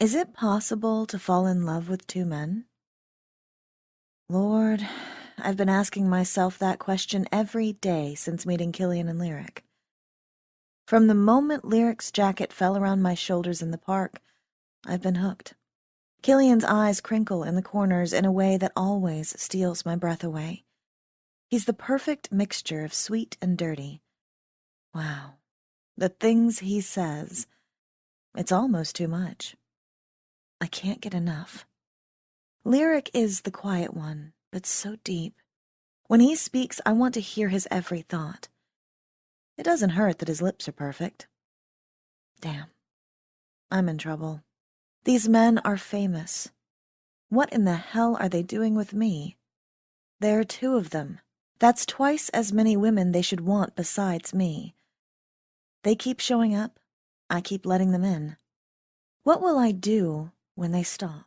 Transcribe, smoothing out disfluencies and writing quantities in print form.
Is it possible to fall in love with two men? Lord, I've been asking myself that question every day since meeting Killian and Lyric. From the moment Lyric's jacket fell around my shoulders in the park, I've been hooked. Killian's eyes crinkle in the corners in a way that always steals my breath away. He's the perfect mixture of sweet and dirty. Wow, the things he says, it's almost too much. I can't get enough. Lyric is the quiet one, but so deep. When he speaks, I want to hear his every thought. It doesn't hurt that his lips are perfect. Damn, I'm in trouble. These men are famous. What in the hell are they doing with me? There are two of them. That's twice as many women they should want besides me. They keep showing up. I keep letting them in. What will I do when they stop?